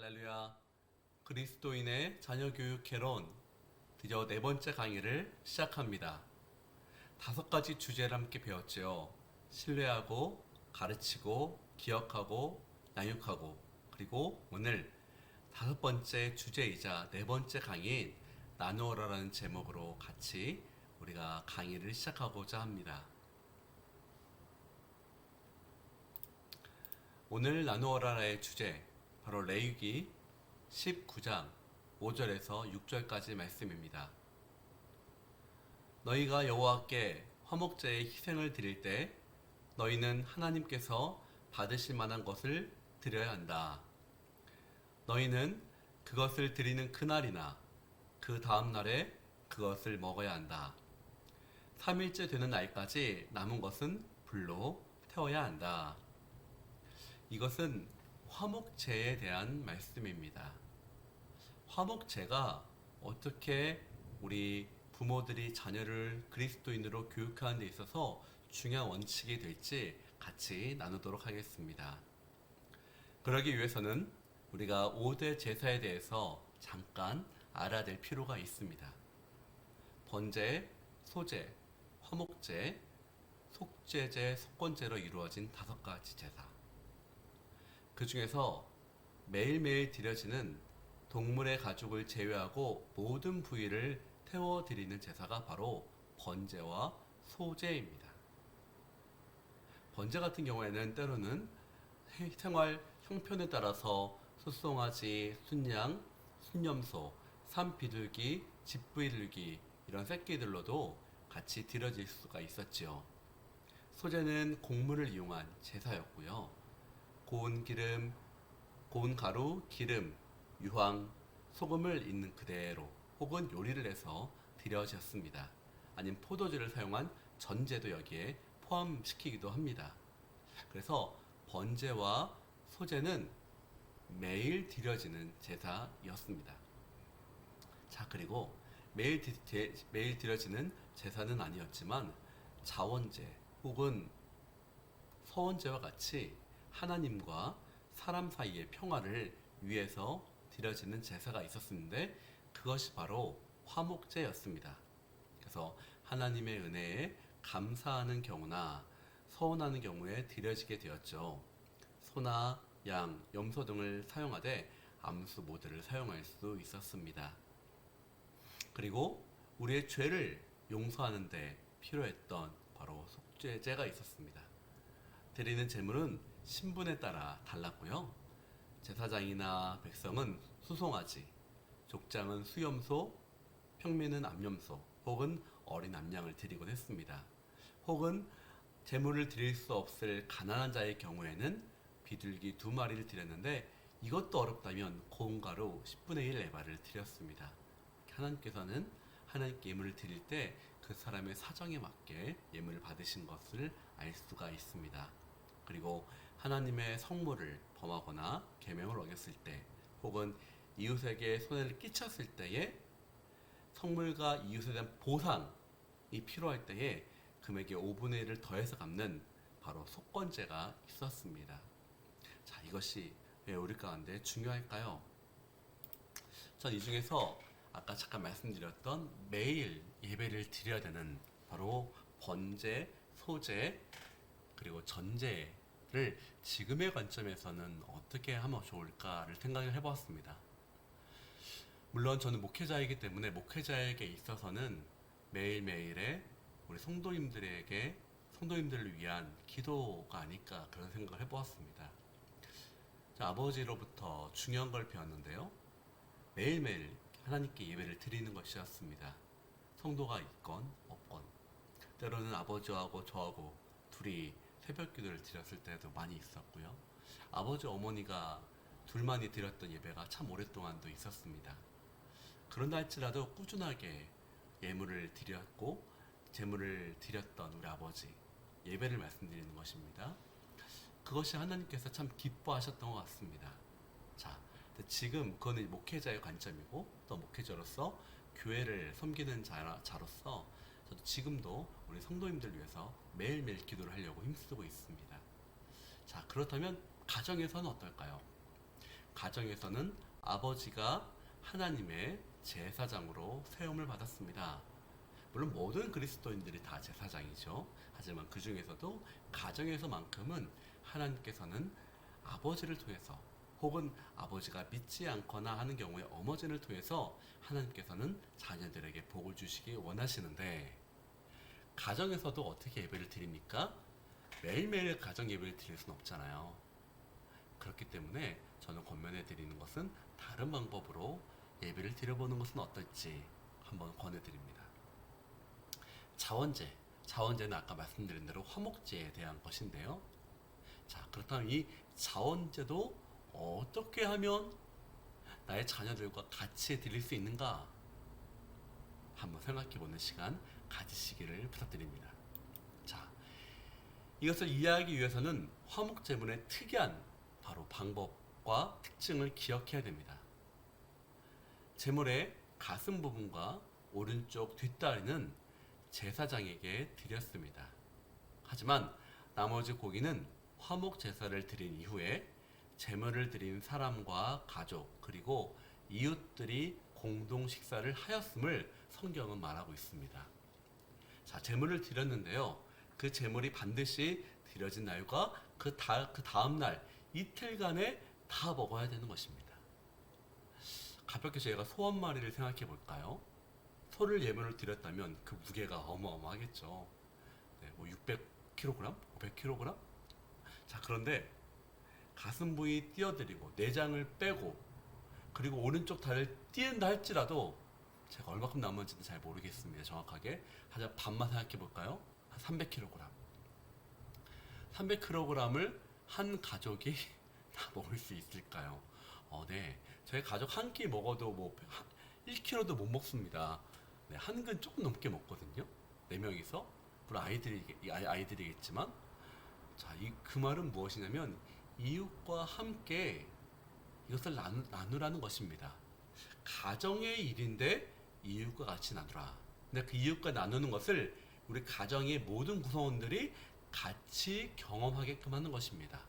할렐루야. 그리스도인의 자녀교육 개론 드디어 네 번째 강의를 시작합니다. 5가지 주제를 함께 배웠지요. 신뢰하고, 가르치고, 기억하고, 양육하고, 그리고 오늘 5번째 주제이자 네 번째 강의인 나누어라라는 제목으로 같이 우리가 강의를 시작하고자 합니다. 오늘 나누어라의 주제 바로 레위기 19장 5절에서 6절까지 말씀입니다. 너희가 여호와께 화목제의 희생을 드릴 때 너희는 하나님께서 받으실 만한 것을 드려야 한다. 너희는 그것을 드리는 그날이나 그 다음 날에 그것을 먹어야 한다. 3일째 되는 날까지 남은 것은 불로 태워야 한다. 이것은 화목제에 대한 말씀입니다. 화목제가 어떻게 우리 부모들이 자녀를 그리스도인으로 교육하는 데 있어서 중요한 원칙이 될지 같이 나누도록 하겠습니다. 그러기 위해서는 우리가 5대 제사에 대해서 잠깐 알아야 될 필요가 있습니다. 번제, 소제, 화목제, 속죄제, 속건제로 이루어진 5가지 제사. 그 중에서 매일매일 드려지는 동물의 가죽을 제외하고 모든 부위를 태워드리는 제사가 바로 번제와 소제입니다. 번제 같은 경우에는 때로는 생활 형편에 따라서 숫송아지, 순양, 순염소, 산비둘기, 집비둘기 이런 새끼들로도 같이 드려질 수가 있었지요. 소제는 곡물을 이용한 제사였고요. 고운 기름, 고운 가루, 기름, 유황, 소금을 있는 그대로 혹은 요리를 해서 드려졌습니다. 아니면 포도주를 사용한 전제도 여기에 포함시키기도 합니다. 그래서 번제와 소제는 매일 드려지는 제사였습니다. 자, 그리고 매일 드려지는 제사는 아니었지만 자원제 혹은 서원제와 같이 하나님과 사람 사이의 평화를 위해서 드려지는 제사가 있었는데 그것이 바로 화목제였습니다. 그래서 하나님의 은혜에 감사하는 경우나 서원하는 경우에 드려지게 되었죠. 소나 양, 염소 등을 사용하되 암수 모드를 사용할 수 있었습니다. 그리고 우리의 죄를 용서하는 데 필요했던 바로 속죄제가 있었습니다. 드리는 제물은 신분에 따라 달랐고요. 제사장이나 백성은 수송아지, 족장은 수염소, 평민은 암염소 혹은 어린 암양을 드리곤 했습니다. 혹은 제물을 드릴 수 없을 가난한 자의 경우에는 비둘기 2마리를 드렸는데 이것도 어렵다면 고운 가루 10분의 1 에바를 드렸습니다. 하나님께서는 하나님께 예물을 드릴 때 그 사람의 사정에 맞게 예물을 받으신 것을 알 수가 있습니다. 그리고 하나님의 성물을 범하거나 계명을 어겼을 때 혹은 이웃에게 손해를 끼쳤을 때에 성물과 이웃에 대한 보상이 필요할 때에 금액의 5분의 1을 더해서 갚는 바로 속건제가 있었습니다. 자, 이것이 왜 우리 가운데 중요할까요? 전 이 중에서 아까 잠깐 말씀드렸던 매일 예배를 드려야 되는 바로 번제, 소제, 그리고 전제를 지금의 관점에서는 어떻게 하면 좋을까를 생각을 해보았습니다. 물론 저는 목회자이기 때문에 목회자에게 있어서는 매일매일의 우리 성도님들을 위한 기도가 아닐까 그런 생각을 해보았습니다. 아버지로부터 중요한 걸 배웠는데요. 매일매일 하나님께 예배를 드리는 것이었습니다. 성도가 있건 없건. 때로는 아버지하고 저하고 둘이 새벽 기도를 드렸을 때도 많이 있었고요. 아버지, 어머니가 둘만이 드렸던 예배가 참 오랫동안도 있었습니다. 그런다 할지라도 꾸준하게 예물을 드렸고 제물을 드렸던 우리 아버지, 예배를 말씀드리는 것입니다. 그것이 하나님께서 참 기뻐하셨던 것 같습니다. 자, 지금 그거는 목회자의 관점이고 또 목회자로서 교회를 섬기는 자로서 저도 지금도 우리 성도님들 위해서 매일매일 기도를 하려고 힘쓰고 있습니다. 자, 그렇다면 가정에서는 어떨까요? 가정에서는 아버지가 하나님의 제사장으로 세움을 받았습니다. 물론 모든 그리스도인들이 다 제사장이죠. 하지만 그 중에서도 가정에서만큼은 하나님께서는 아버지를 통해서 혹은 아버지가 믿지 않거나 하는 경우에 어머니를 통해서 하나님께서는 자녀들에게 복을 주시기 원하시는데, 가정에서도 어떻게 예배를 드립니까? 매일매일 가정 예배를 드릴 수는 없잖아요. 그렇기 때문에 저는 권면해 드리는 것은 다른 방법으로 예배를 드려보는 것은 어떨지 한번 권해드립니다. 자원제는 아까 말씀드린 대로 화목제에 대한 것인데요. 자, 그렇다면 이 자원제도 어떻게 하면 나의 자녀들과 같이 드릴 수 있는가? 한번 생각해보는 시간 가지시기를 부탁드립니다. 자, 이것을 이해하기 위해서는 화목제물의 특이한 바로 방법과 특징을 기억해야 됩니다. 제물의 가슴 부분과 오른쪽 뒷다리는 제사장에게 드렸습니다. 하지만 나머지 고기는 화목 제사를 드린 이후에 제물을 드린 사람과 가족 그리고 이웃들이 공동 식사를 하였음을 성경은 말하고 있습니다. 자, 제물을 드렸는데요. 그 제물이 반드시 드려진 날과 그 다음 날 이틀간에 다 먹어야 되는 것입니다. 가볍게 저희가 소 한 마리를 생각해 볼까요? 소를 예물을 드렸다면 그 무게가 어마어마하겠죠. 네, 뭐 600kg, 500kg? 자, 그런데 가슴 부위 띄어드리고 내장을 빼고 그리고 오른쪽 다리를 띄운다 할지라도 제가 얼마큼 남았는지는 잘 모르겠습니다. 정확하게. 하지만 반만 생각해 볼까요? 한 300kg. 300kg을 한 가족이 다 먹을 수 있을까요? 네. 저희 가족 한 끼 먹어도 뭐 1kg도 못 먹습니다. 네, 한 근 조금 넘게 먹거든요. 4명이서. 물론 아이들이겠지만. 자, 그 말은 무엇이냐면 이웃과 함께 이것을 나누라는 것입니다. 가정의 일인데 이웃과 같이 나누라. 근데 그 이웃과 나누는 것을 우리 가정의 모든 구성원들이 같이 경험하게끔 하는 것입니다.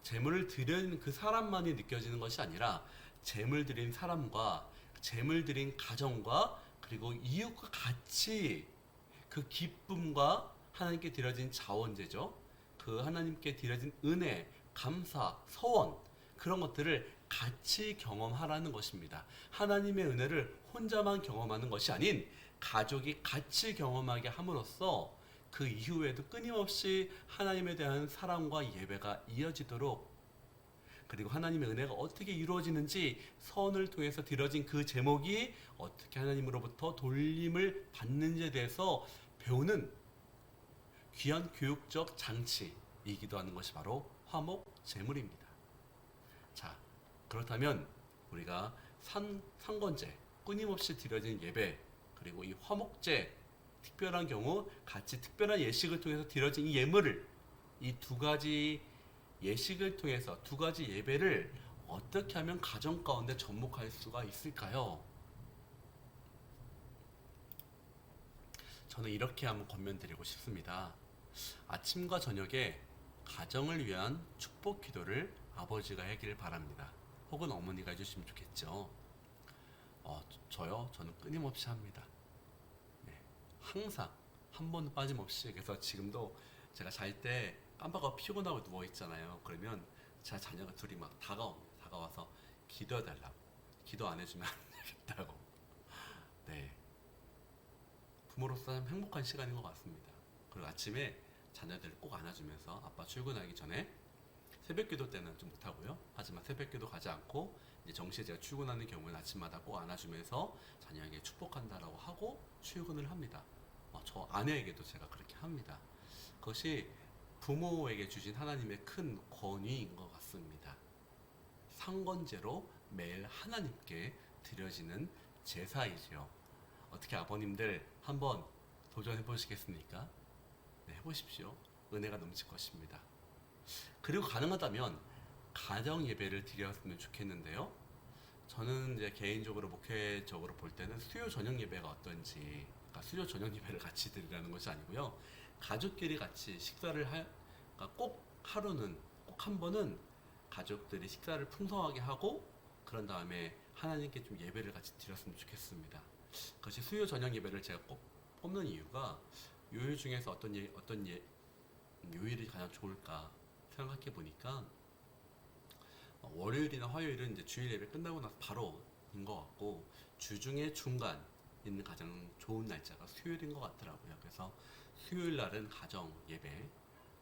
재물을 드린 그 사람만이 느껴지는 것이 아니라 재물 드린 사람과 재물 드린 가정과 그리고 이웃과 같이 그 기쁨과 하나님께 드려진 자원제죠. 그 하나님께 드려진 은혜, 감사, 서원 그런 것들을 같이 경험하라는 것입니다. 하나님의 은혜를 혼자만 경험하는 것이 아닌 가족이 같이 경험하게 함으로써 그 이후에도 끊임없이 하나님에 대한 사랑과 예배가 이어지도록 그리고 하나님의 은혜가 어떻게 이루어지는지 선을 통해서 드려진 그 제목이 어떻게 하나님으로부터 돌림을 받는지에 대해서 배우는 귀한 교육적 장치이기도 하는 것이 바로 화목 제물입니다. 자, 그렇다면 우리가 상건제, 끊임없이 드려진 예배, 그리고 이 화목제, 특별한 경우 같이 특별한 예식을 통해서 드려진 이 예물을 이 두 가지 예식을 통해서 두 가지 예배를 어떻게 하면 가정 가운데 접목할 수가 있을까요? 저는 이렇게 한번 권면드리고 싶습니다. 아침과 저녁에 가정을 위한 축복 기도를 아버지가 하기를 바랍니다. 혹은 어머니가 해주시면 좋겠죠. 저는 끊임없이 합니다. 네, 항상 한 번도 빠짐없이. 그래서 지금도 제가 잘 때 깜빡하고 피곤하고 누워 있잖아요. 그러면 제 자녀가 둘이 막 다가와서 기도해달라고. 기도 안 해주면 안 되겠다고. 네, 부모로서 참 행복한 시간인 것 같습니다. 그리고 아침에 자녀들 꼭 안아주면서 아빠 출근하기 전에 새벽 기도 때는 좀 못하고요. 하지만 새벽 기도 가지 않고 이제 정시에 제가 출근하는 경우는 아침마다 꼭 안아주면서 자녀에게 축복한다라고 하고 출근을 합니다. 저 아내에게도 제가 그렇게 합니다. 그것이 부모에게 주신 하나님의 큰 권위인 것 같습니다. 상건제로 매일 하나님께 드려지는 제사이지요. 어떻게 아버님들 한번 도전해 보시겠습니까? 네, 해보십시오. 은혜가 넘칠 것입니다. 그리고 가능하다면 가정 예배를 드렸으면 좋겠는데요. 저는 이제 개인적으로 목회적으로 볼 때는 수요 저녁 예배가 어떤지, 그러니까 수요 저녁 예배를 같이 드리라는 것이 아니고요. 가족끼리 같이 식사를 그러니까 꼭 하루는 꼭 한 번은 가족들이 식사를 풍성하게 하고 그런 다음에 하나님께 좀 예배를 같이 드렸으면 좋겠습니다. 그것이 수요 저녁 예배를 제가 꼭 뽑는 이유가 요일 중에서 요일이 가장 좋을까 생각해 보니까 월요일이나 화요일은 이제 주일 예배 끝나고 나서 바로인 것 같고 주중에 중간 있는 가장 좋은 날짜가 수요일인 것 같더라고요. 그래서 수요일 날은 가정 예배,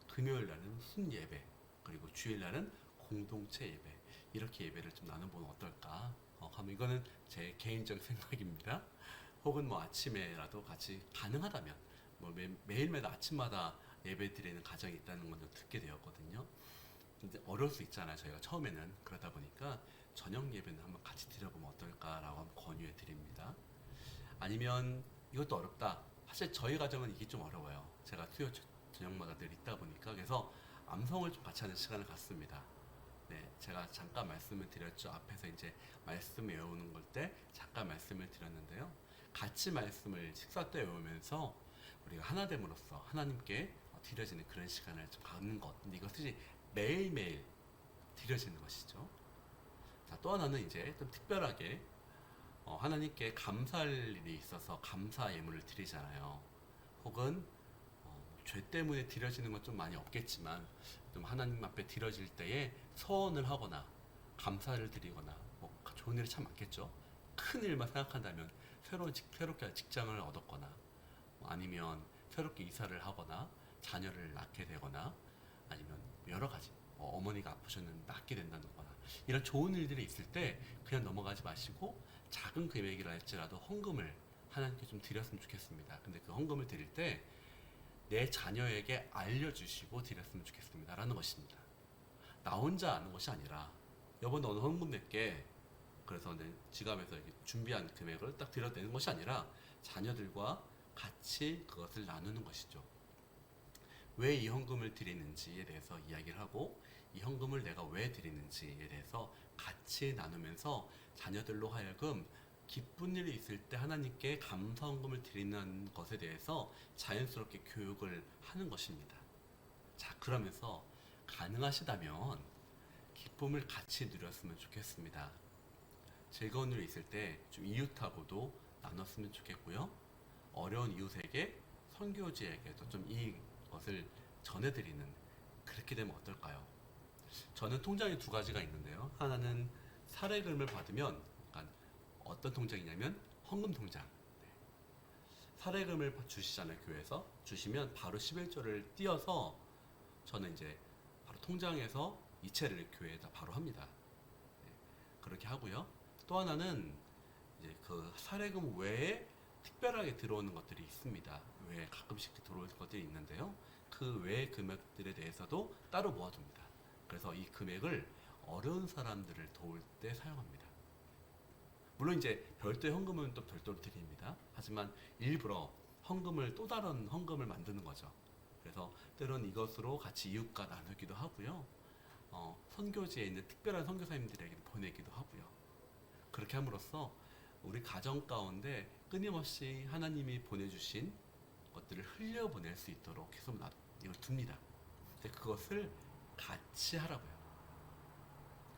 금요일 날은 순 예배, 그리고 주일 날은 공동체 예배 이렇게 예배를 좀 나눠보면 어떨까? 하면 이거는 제 개인적 생각입니다. 혹은 뭐 아침에라도 같이 가능하다면 뭐 매일매일 아침마다 예배 드리는 가정이 있다는 건 듣게 되었거든요. 근데 어려울 수 있잖아요. 저희가 처음에는 그러다 보니까 저녁 예배는 한번 같이 드려보면 어떨까라고 한번 권유해 드립니다. 아니면 이것도 어렵다. 사실 저희 가정은 이게 좀 어려워요. 제가 수요 저녁마다 늘 있다 보니까 그래서 암송을 좀 같이 하는 시간을 갖습니다. 네, 제가 잠깐 말씀을 드렸죠. 앞에서 이제 말씀 외우는 걸 때 잠깐 말씀을 드렸는데요. 같이 말씀을 식사 때 외우면서 우리가 하나됨으로써 하나님께 드려지는 그런 시간을 좀 갖는 것. 근데 이것이 매일매일 드려지는 것이죠. 자, 또 하나는 이제 좀 특별하게 하나님께 감사할 일이 있어서 감사 예물을 드리잖아요. 혹은 죄 때문에 드려지는 건 좀 많이 없겠지만 좀 하나님 앞에 드려질 때에 소원을 하거나 감사를 드리거나 뭐 좋은 일이 참 많겠죠. 큰 일만 생각한다면 새롭게 직장을 얻었거나 아니면 새롭게 이사를 하거나 자녀를 낳게 되거나 아니면 여러 가지 어머니가 아프셨는데 낫게 된다는 거나 이런 좋은 일들이 있을 때 그냥 넘어가지 마시고 작은 금액이라 할지라도 헌금을 하나님께 좀 드렸으면 좋겠습니다. 근데 그 헌금을 드릴 때 내 자녀에게 알려주시고 드렸으면 좋겠습니다 라는 것입니다. 나 혼자 아는 것이 아니라 여보 너 오늘 헌금 낼게 그래서 내 지갑에서 준비한 금액을 딱 드려내는 것이 아니라 자녀들과 같이 그것을 나누는 것이죠. 왜 이 헌금을 드리는지에 대해서 이야기를 하고 이 헌금을 내가 왜 드리는지에 대해서 같이 나누면서 자녀들로 하여금 기쁜 일이 있을 때 하나님께 감사 헌금을 드리는 것에 대해서 자연스럽게 교육을 하는 것입니다. 자, 그러면서 가능하시다면 기쁨을 같이 누렸으면 좋겠습니다. 즐거운 일이 있을 때 좀 이웃하고도 나눴으면 좋겠고요. 어려운 이웃에게 선교지에게도 좀 이것을 전해드리는 그렇게 되면 어떨까요? 저는 통장이 두 가지가 있는데요. 하나는 사례금을 받으면 어떤 통장이냐면 헌금 통장. 사례금을 주시잖아요. 교회에서 주시면 바로 11조를 띄어서 저는 이제 바로 통장에서 이체를 교회에다 바로 합니다. 그렇게 하고요. 또 하나는 이제 그 사례금 외에 특별하게 들어오는 것들이 있습니다. 외에 가끔씩 들어오는 것들이 있는데요. 그 외의 금액들에 대해서도 따로 모아둡니다. 그래서 이 금액을 어려운 사람들을 도울 때 사용합니다. 물론 이제 별도의 헌금은 또 별도로 드립니다. 하지만 일부러 헌금을 또 다른 헌금을 만드는 거죠. 그래서 때론 이것으로 같이 이웃과 나누기도 하고요. 선교지에 있는 특별한 선교사님들에게 보내기도 하고요. 그렇게 함으로써 우리 가정 가운데 끊임없이 하나님이 보내주신 것들을 흘려보낼 수 있도록 계속 이걸 둡니다. 그것을 같이 하라고요.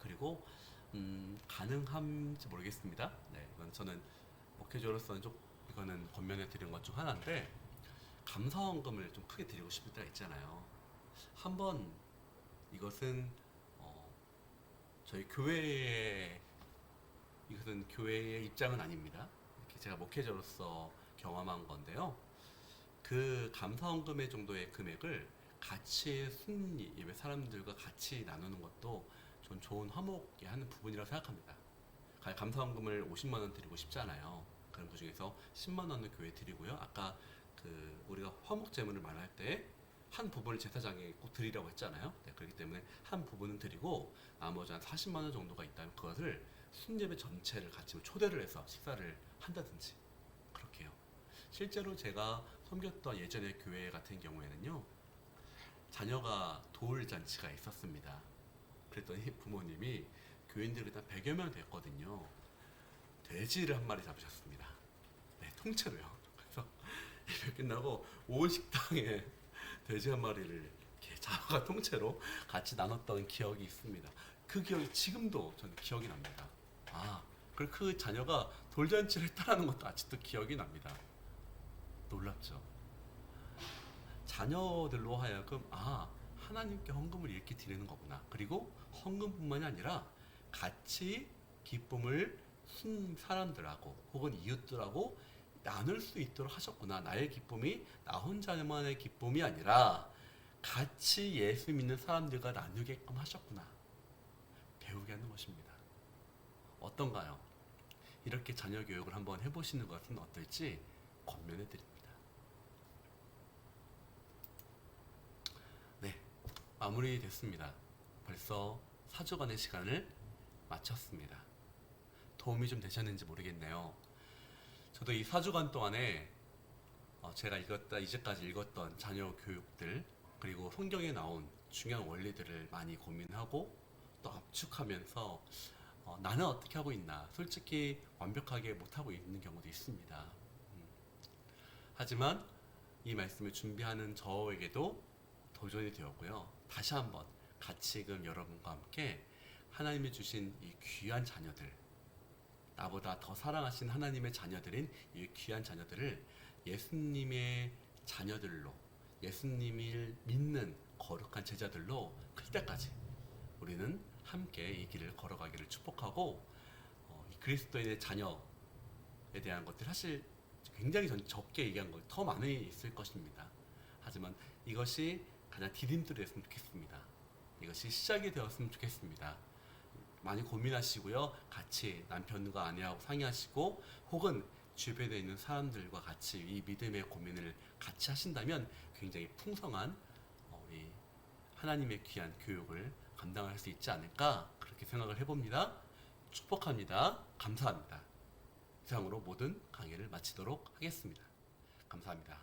그리고 가능한지 모르겠습니다. 네, 이건 저는 목회자로서는 좀 이거는 권면해 드린 것 중 하나인데 감사원금을 좀 크게 드리고 싶을 때가 있잖아요. 한번 이것은 저희 교회의 이것은 교회의 입장은 아닙니다. 이렇게 제가 목회자로서 경험한 건데요. 그 감사원금의 정도의 금액을 같이 순리 예배 사람들과 같이 나누는 것도 전 좋은 화목에 하는 부분이라고 생각합니다. 감사원금을 50만 원 드리고 싶잖아요. 그럼 그 중에서 10만 원을 교회에 드리고요. 아까 그 우리가 화목 제물을 말할 때 한 부분을 제사장에 꼭 드리라고 했잖아요. 네, 그렇기 때문에 한 부분은 드리고 나머지 한 40만 원 정도가 있다면 그것을 순예배 전체를 같이 초대를 해서 식사를 한다든지 그렇게 해요. 실제로 제가 섬겼던 예전의 교회 같은 경우에는요. 자녀가 돌 잔치가 있었습니다. 그랬더니 부모님이 교인들이 다 100여 명 됐거든요. 돼지를 한 마리 잡으셨습니다. 네, 통째로요. 그래서 예배 끝나고 온 식당에 돼지 한 마리를 이렇게 잡아가 통째로 같이 나눴던 기억이 있습니다. 그 기억이 지금도 저는 기억이 납니다. 아, 그리고 그 자녀가 돌잔치를 했다는 것도 아직도 기억이 납니다. 놀랍죠. 자녀들로 하여금 하나님께 헌금을 이렇게 드리는 거구나. 그리고 헌금뿐만이 아니라 같이 기쁨을 사람들하고 혹은 이웃들하고 나눌 수 있도록 하셨구나. 나의 기쁨이 나 혼자만의 기쁨이 아니라 같이 예수 믿는 사람들과 나누게끔 하셨구나. 배우게 하는 것입니다. 어떤가요? 이렇게 자녀 교육을 한번 해보시는 것은 어떨지 권면해 드립니다. 네, 마무리 됐습니다. 벌써 4주간의 시간을 마쳤습니다. 도움이 좀 되셨는지 모르겠네요. 저도 이 4주간 동안에 제가 이제까지 읽었던 자녀 교육들, 그리고 성경에 나온 중요한 원리들을 많이 고민하고 또 압축하면서 나는 어떻게 하고 있나, 솔직히 완벽하게 못하고 있는 경우도 있습니다. 하지만 이 말씀을 준비하는 저에게도 도전이 되었고요. 다시 한번 같이 여러분과 함께 하나님이 주신 이 귀한 자녀들, 나보다 더 사랑하신 하나님의 자녀들인 이 귀한 자녀들을 예수님의 자녀들로, 예수님을 믿는 거룩한 제자들로 클 때까지 우리는 함께 이 길을 걸어가기를 축복하고, 그리스도인의 자녀에 대한 것들 사실 굉장히 적게 얘기한 거 더 많이 있을 것입니다. 하지만 이것이 가장 디딤돌이 됐으면 좋겠습니다. 이것이 시작이 되었으면 좋겠습니다. 많이 고민하시고요. 같이 남편과 아내하고 상의하시고 혹은 주변에 있는 사람들과 같이 이 믿음의 고민을 같이 하신다면 굉장히 풍성한 우리 하나님의 귀한 교육을 감당할 수 있지 않을까, 그렇게 생각을 해봅니다. 축복합니다. 감사합니다. 이상으로 모든 강의를 마치도록 하겠습니다. 감사합니다.